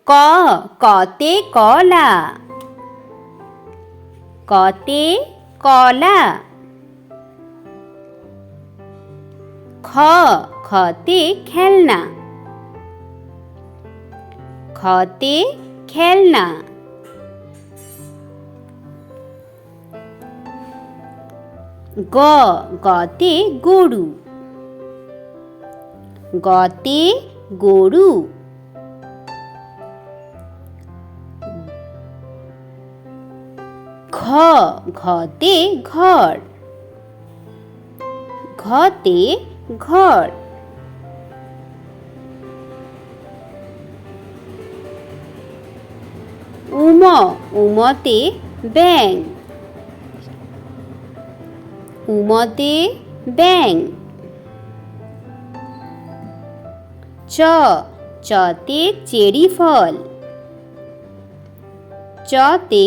ক কতে কলা, কতে কলা। খ খতে খেলনা, খতে খেলনা। গ গতে গরু, গতে গরু। ঘ ঘতে ঘর, ঘতে ঘর। উম উমতে ব্যাঙ, উমতে ব্যাঙ। চ চতে চেরি ফল, চতে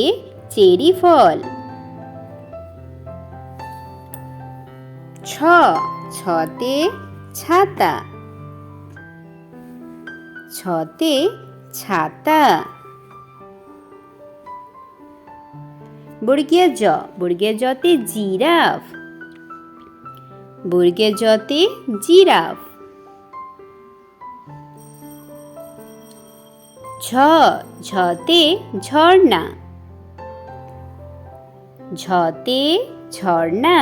চেরি ফল। ছ ছতে ছাতা, ছতে ছাতা। বর্গীয় জ, বর্গীয় জতে জিরাফ, বর্গীয় জতে জিরাফ। ঝ ঝতে ঝর্ণা, ঝতে ঝর্ণা।